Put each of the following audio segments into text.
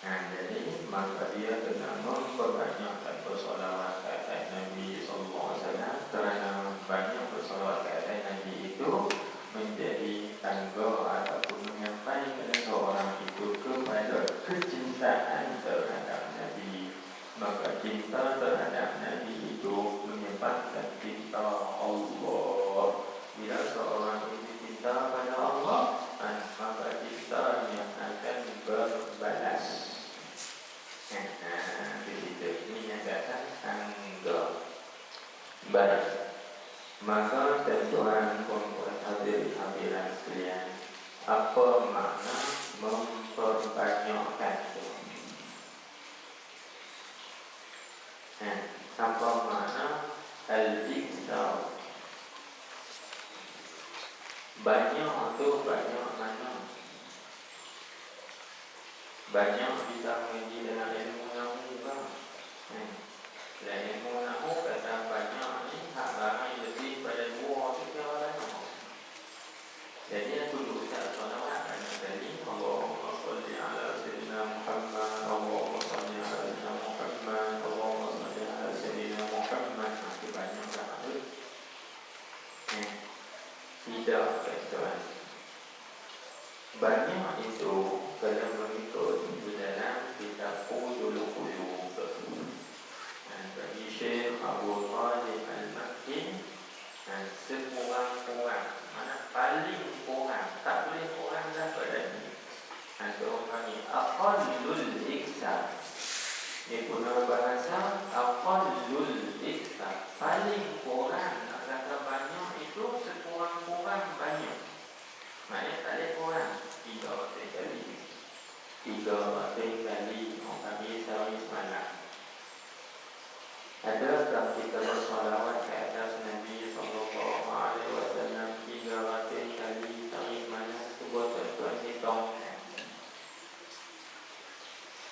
Jadi maka dia kena memperbanyakkan bersolawat ke atas Nabi SAW, kerana banyak bersolawat ke atas Nabi itu menjadi tangga ataupun menyampaikan seorang itu kepada kecintaan terhadap Nabi. Maka cinta terhadap Nabi itu menyebabkan cinta Allah. Bila seorang itu cinta pada Allah, maka cintanya akan berbalas. Ini nyatakan tangga. Baik. Maka tuan-tuan puan-puan hadirin sekalian, apa makna memperbanyakkan itu? Apa makna al-iksar? Banyak atau banyak mana? Banyak bisa mengaji dengan ilmu nahu kan? Dan ilmu nahu kata banyak ni hak ramai lebih pada dua tiga orang. Jadi aku dulu tak salawat banyak kali. Allahumma salli ala sayyidina Muhammad, Allahumma salli ala sayyidina Muhammad, Allahumma salli ala sayyidina Muhammad. Masih banyak tak ada. Tidak tuan. Banyak itu kalau mengikut di dalam kitab Ulul Qulub. Bagi Syekh Abu Talib Al-Makki, sekurang-kurang, mana paling kurang, tak boleh kurang dah pada ni. Atau kami aqallul iksar. Dia guna bahasa aqallul iksar. Paling kurang, nak kata banyak itu sekurang-kurang banyak. Maknanya tak boleh kurang. 3 kali. 3 kali. Kami sehari semalam. Adakah kita bersolawat ke atas Nabi Sallallahu Alaihi Wasallam 300 kali sehari semalam? Cuba tuan-tuan hitung.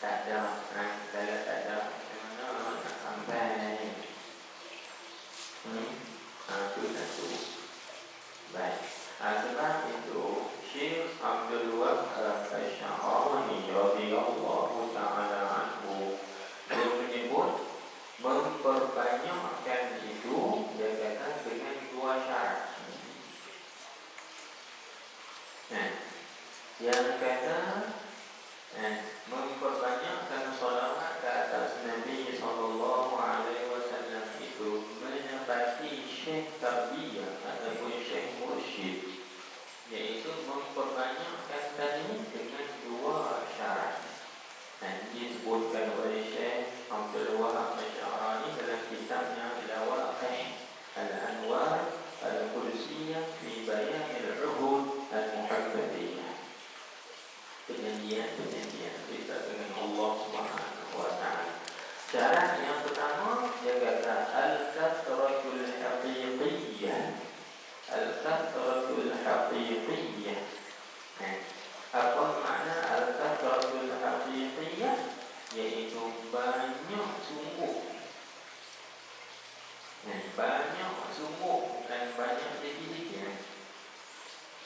Tak ada. Kalau tak ada, macam mana nak sampai? Itu satu. Baik. Sebab itu Syekh Abdul Wahab Al-Sya'rani radhiyallahu ta'ala anhu, dia menyebut memperbanyakkan itu dia kata dengan 2 syarat. Yang kata memperbanyakkan salawat ke atas Nabi Sallallahu Alaihi Wasallam itu menepati syekh tarbiyah ataupun syekh mursyid, iaitu memperbanyakkan tadi dengan 2 syarat. Dan disebutkan oleh Syekh Abdul Wahab Al-Sya'rani dalam kitabnya Lawaqih Al-Anwar Al-Qudsiyah fi Bayan Al-Uhud Al-Muhammadiyah. Perjanjian kita dengan Allah Subhanahu wa Ta'ala. Syarat yang pertama dia kata al-kathratul haqiqiyyah. Al-kathratul haqiqiyyah. Apa makna al-kathratul haqiqiyyah? Yaitu banyak sungguh. Banyak sungguh, bukan banyak sedikit.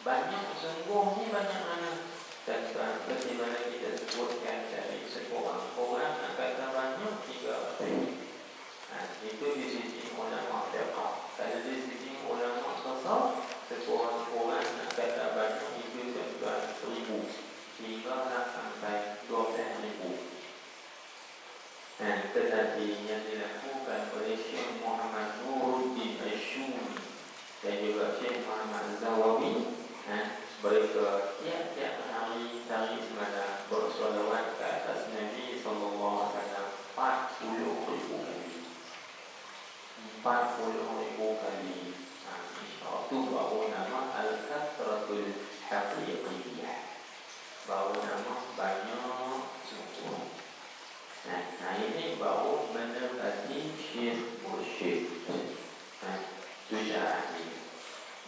Banyak sungguh ni banyak mana? Dan seperti mana kita sebutkan dari sekurang-kurang nak kata banyak 3. Itu di sisi ulama fiqh. Kalau di sisi ulama sosok, sekurang-kurang nak kata banyak itu tuan-tuan 1000 hinggalah sampai 12,000. Tetapi yang dilakukan oleh Syekh Muhammad Nuruddin Asyumi dan juga Syekh Muhammad Zawawi, mereka tiap-tiap hari semalam bersolawat ke atas Nabi Sallallahu Alaihi Wasallam 40,000 kali. 40,000 kali. Itu baru nama al-kathratul haqiqiyyah. Baru nama banyak sungguh. Ini baru mendapati syekh mursyid. Itu syarat ini.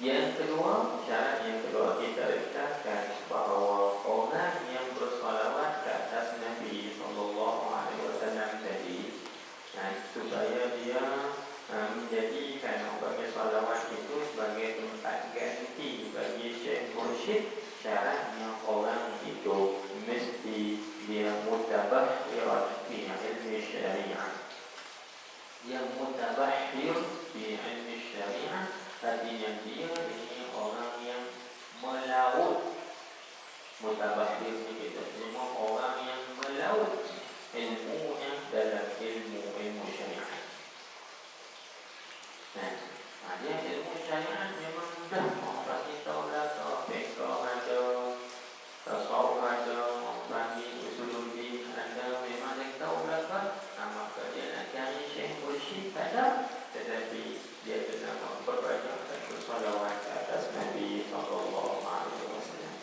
Syarat yang kedua kita katakan bahawa orang yang bersolawat ke atas Nabi Sallallahu Alaihi Wasallam tadi, supaya dia menjadikan sebagai solawat itu sebagai tempat ganti bagi syekh mursyid, syaratnya orang itu mesti dia mutabak yang mutabahhir di ilmu syariah, artinya dia ini orang yang melaut. Mutabahhir ni kita semua orang yang melaut ilmunya dalam ilmu syariah. Dia ilmu syariah memang dah bagi tahu dah fiqh ada, tasawuf ada, bagi usuluddin ada, memang dia tahu dah kan. Maka dia nak cari Syekh Mursyid ada, tetapi dia kena memperbanyakkan bersolawat atas Nabi sallallahu alaihi wasallam.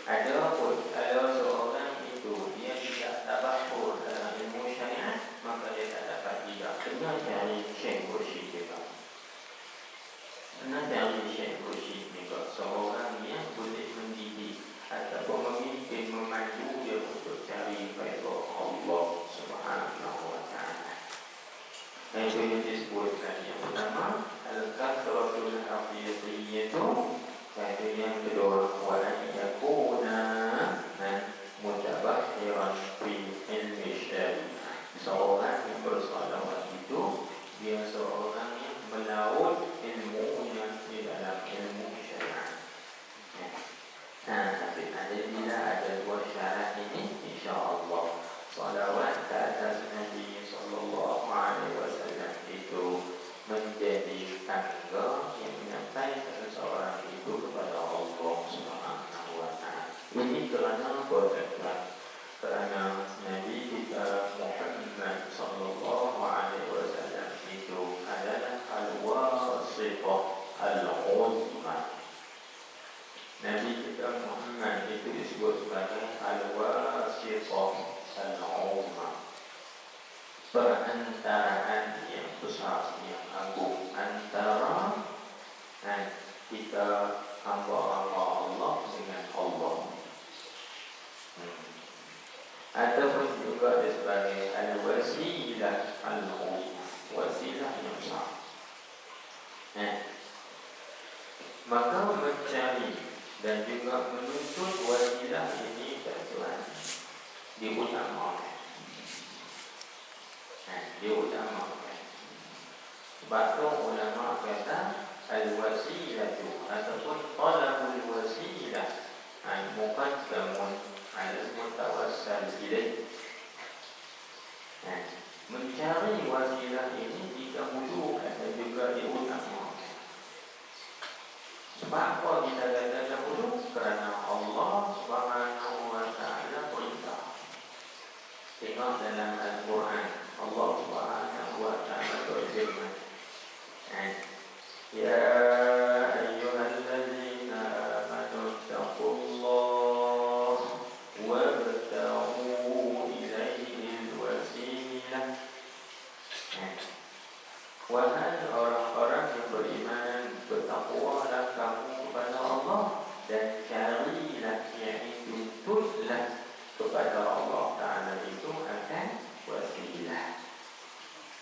Ada pun kalau seorang itu dia tidak tabahur dalam ilmu syariat, maka dia tak dapat juga kena cari Syekh Mursyid juga. Kena cari Syekh Mursyid juga, seorang yang boleh mendidik ataupun memimpin, memandu dia untuk cari faedah Allah Subhanahu wa ta'ala. Itu yang disebut tadi. Yang pertama, al-kathratul hafiziyah itu. Itu yang kedua, wa an yakuna mutabahhiran fi ilmi syariah. Seorang yang bersolawat itu dia seorang yang melaut ilmunya di dalam ilmu syariah. Tapi bila ada dua syarat ini, insya-Allah salawat ke atas Nabi sallallahu alaihi wasallam itu menjadi tangga yang menyampaikan seseorang itu kepada Allah Subhanahu wa ta'ala. Ini kerana berkat, kerana Nabi kita Muhammad sallallahu alaihi wasallam itu adalah al-wasithah al-uzma. Nabi kita Muhammad itu disebut sebagai al-wasithah al-uzma, perantaraan yang besar, yang agung antara kita hamba-hamba Allah dengan Allah. Ataupun juga sebagai al-wasilah al-uzma, wasilah yang besar. Maka mencari dan juga menuntut wasilah ini tuan-tuan diutamakan. Diutamakan. Sebab tu ulama kata al-wasilatu ataupun talabul wasilah muqaddamun ala mutawassal ilaih. Mencari wasilah ini didahulukan dan juga diutamakan. Sebab apa kita kata dahulu? Kerana Allah Subhanahu wa ta'ala perintah. Tengok dalam Al-Quran, Allah Subhanahu wa ta'ala berfirman, Ya ayyuhallazina amanu taqullaha wabtaghu ilaihil wasilah. Wahai orang-orang yang beriman, bertakwalah kamu kepada Allah dan carilah, yaitu tuntutlah kepada Allah Ta'ala itu akan wasilah.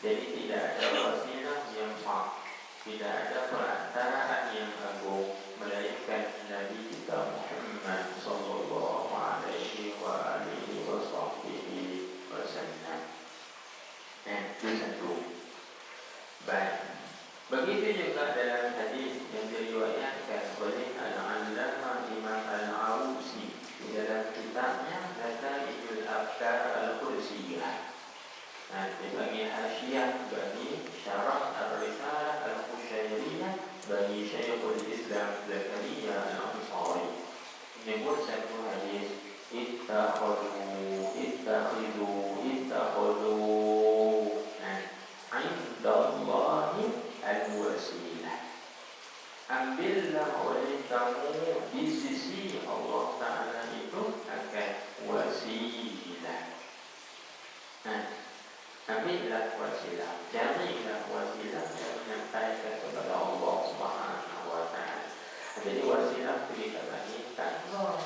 Jadi tidak ada wasilah yang hak, tidak ada perantaraan yang agung melainkan Nabi kita Muhammad sallallahu alaihi wa alihi wasallam. Itu satu. Baik. Begitu juga dalam hadis yang diriwayatkan oleh Al-Allamah Imam Al-Arusi di dalam kitabnya Nataijul Afkar Al-Qudsiyah. Bagi hasyiah, bagi syarah Ar-Risalah Al-Qushairiyah, bagi Syekhul Islam Zakaria Al-Ansari, menyebut satu hadis, ittakhidhu indallahi al-wasilah. Ambillah oleh kamu di sisi Allah Ta'ala itu akan wasilah. Ambillah wasilah, carilah wasilah yang menyampaikan kepada Allah Subhanahu wa ta'ala. Jadi wasilah itu kita bagi Allah.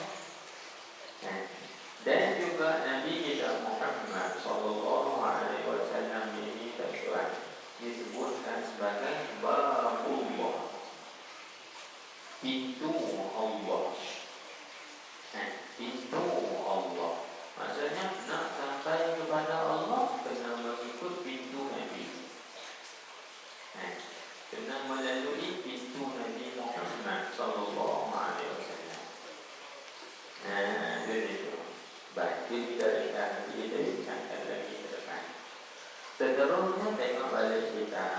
Dan juga Nabi kita Muhammad sallallahu alaihi wasallam ini disebutkan sebagai babullah, pintu Allah. Pintu Allah maksudnya nak sampai kepada Allah kena mengikut pintu Nabi. Seterusnya tengok balik kita.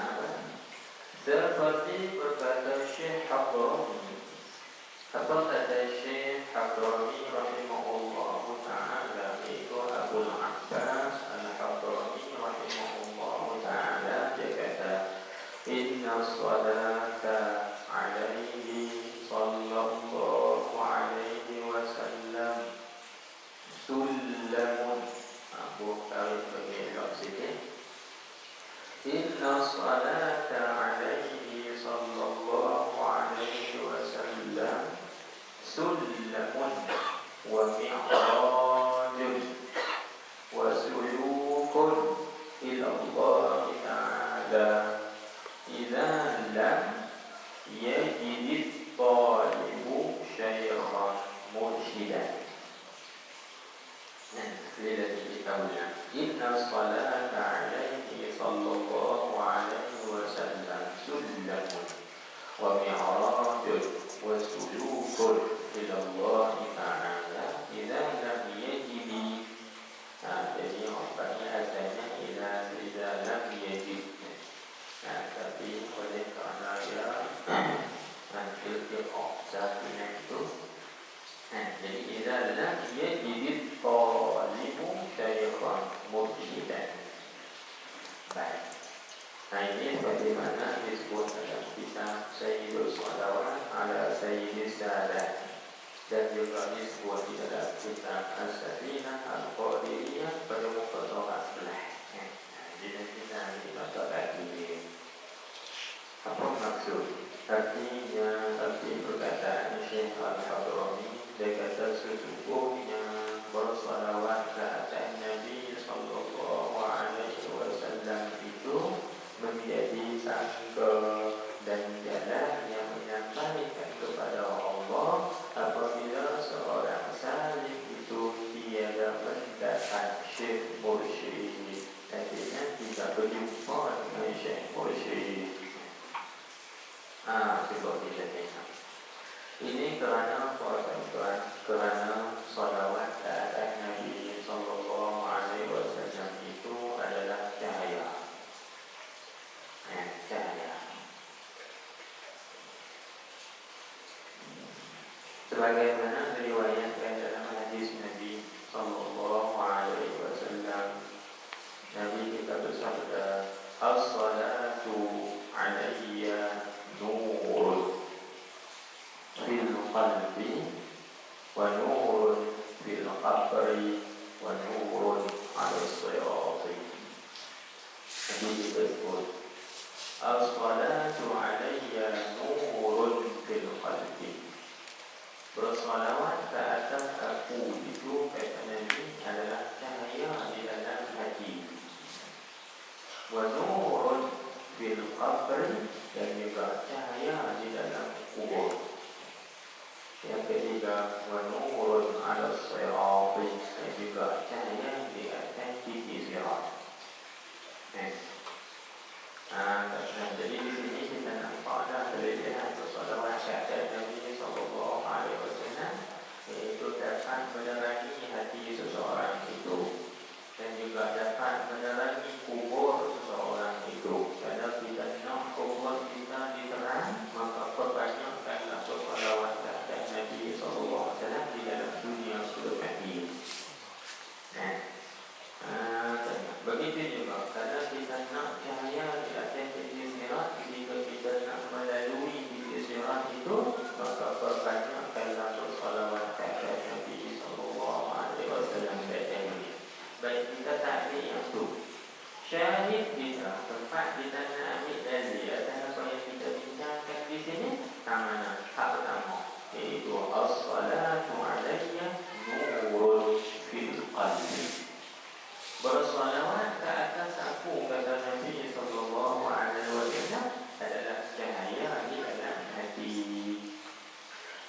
Seperti berkata Syekh Hadrami. Apa kata Syekh Hadrami rahimahullahu ta'ala, itu Abul Abbas Al-Hadrami rahimahullahu ta'ala, dia kata inna salata alaihi sallallahu alaihi wasallam sullamun. Aku tarik bagi elok sikit. Inna salata alaihi sallallahu alaihi wasallam sullamun wa mi'rajun wa sulukun ila Allah ta'ala idza lam yajid talibu syairan mursyidan. Sekali lagi kita ulang. Inna salata alaihi sallallahu alaihi wasallam sullamun wa mi'rajun wa sulukun ila Allah ta'ala idza lam yajid. Jadi obatnya asalnya idza lam yajid. Tapi oleh kerana dia iltiqah sakinah itu, jadi idza lam yajid talibu syaitan mursyidan. Baik. Ini bagaimana disebut dalam kitab Sayyidus Salawat ala Sayyidis Sadat, dan juga disebut di dalam kitab As-Safinah Al-Qadiriyah pada muka surat 11. Jadi kita dibaca lagi. Apa maksud? Artinya, arti perkataan Syekh Al-Hadrami, dia kata sesungguhnya bersalawat ke atas Nabi sallallahu alaihi wasallam itu menjadi sangka dan jalan yang menyampaikan kepada Allah apabila seorang salih itu tiada mendapat syekh mursyid. Artinya tidak berjumpa dengan syekh mursyid. Cuba kita tengok. Ini kerana tuan-tuan, kerana salawat ke atas Nabi sallallahu alaihi wasallam itu adalah cahaya. Cahaya. Sebagaimana diriwayatkan dalam hadis Nabi sallallahu alaihi wasallam, Nabi kita bersabda, as-salatu alayya nurun fil qalbi wa nurun fil qabri wa nurun 'ala as-sirati. Nabi disebut as-salatu alayya nurun fil qalbi. Bersalawat ke atas aku itu, kata Nabi, adalah cahaya di dalam hati. Wa nurun fil qabri, dan juga cahaya di dalam kubur. Yang ketiga, wa nurun 'ala as-sirati, dan juga cahaya di atas titik sirat. Jadi di sini kita nampak ada kelebihan bersalawat ke atas Nabi sallallahu alaihi wasallam, iaitu dapat menerangi hati seseorang itu, dan juga dapat menerangi kubur seseorang itu. Karena kita nak kubur kita diterang, maka perbanyakkanlah bersalawat ke atas Nabi sallallahu alaihi wasallam di dalam dunia selepas ini. Begitu juga kalau kita nak cahaya di atas titik sirat, jika kita nak melalui titik sirat itu, maka perbanyakkanlah bersalawat ke atas Nabi sallallahu alaihi wasallam. Baik, kita tak ambil yang tu. Syahid kita, tempat kita nak ambil dari atas apa yang kita bincangkan di sini, mana? Hak pertama, iaitu as-salatu alayya nurun fil qalbi. Bersalawat ke atas aku, kata Nabi sallallahu alaihi wasallam, adalah cahaya di dalam hati.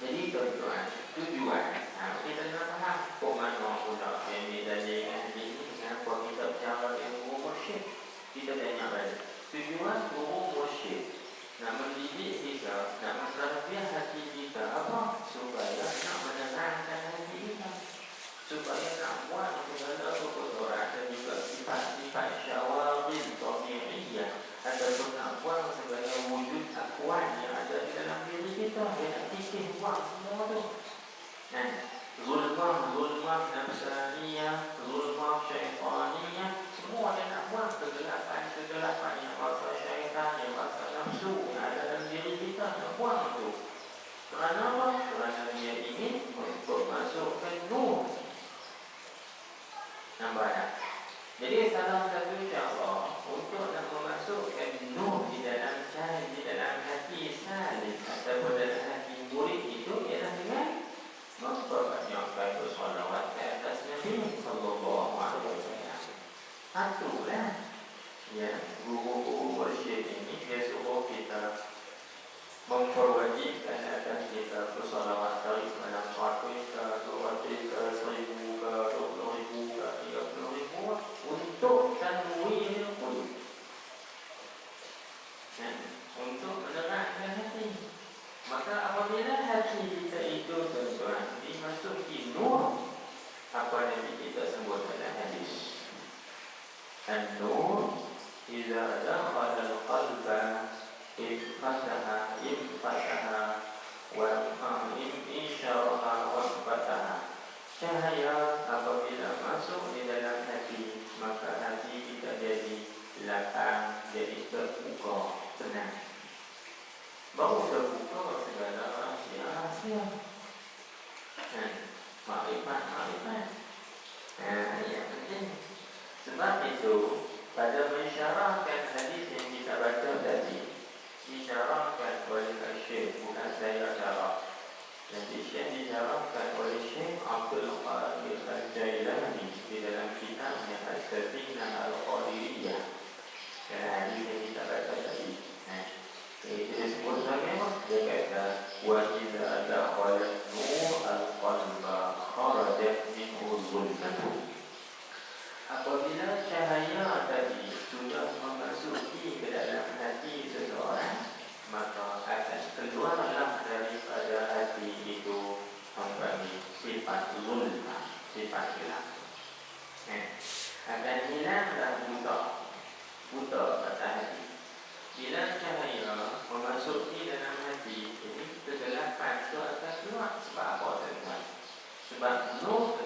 Jadi tuan-tuan, tujuan kita nak faham kok mana pula yang dari hadis ini, kenapa kita bercakap ilmu mursyid. Kita tanya balik, tujuan guru mursyid nak mendidik kita, nak menterbiah hati kita apa? Supaya nak menerangkan hati kita, supaya nak buat segala kekotoran dan juga sifat-sifat syawagil makrifat. Yang penting. Sebab itu pada mensyarahkan hadis yang kita baca tadi, disyarahkan oleh Syekh, bukan saya syarah. Jadi Syekh disyarahkan oleh Syekh Abdul Qadir Al-Jailani di dalam kitabnya As-Safinah Al-Qadiriyah. Dan hadis yang kita baca tadi, itu disebut sebagai apa? Dia kata, wa idza dakhala nur al-qalba kharajat minhu zulmatu. Apabila cahaya tadi sudah memasuki ke dalam hati seseorang, maka akan keluarlah daripada hati itu membagi sifat zulma, sifat gelap. Akan hilanglah buta pada hati. Bila cahaya memasuki dalam hati, ini kegelapan itu akan keluar. Sebab apa tuan-tuan? Sebab nur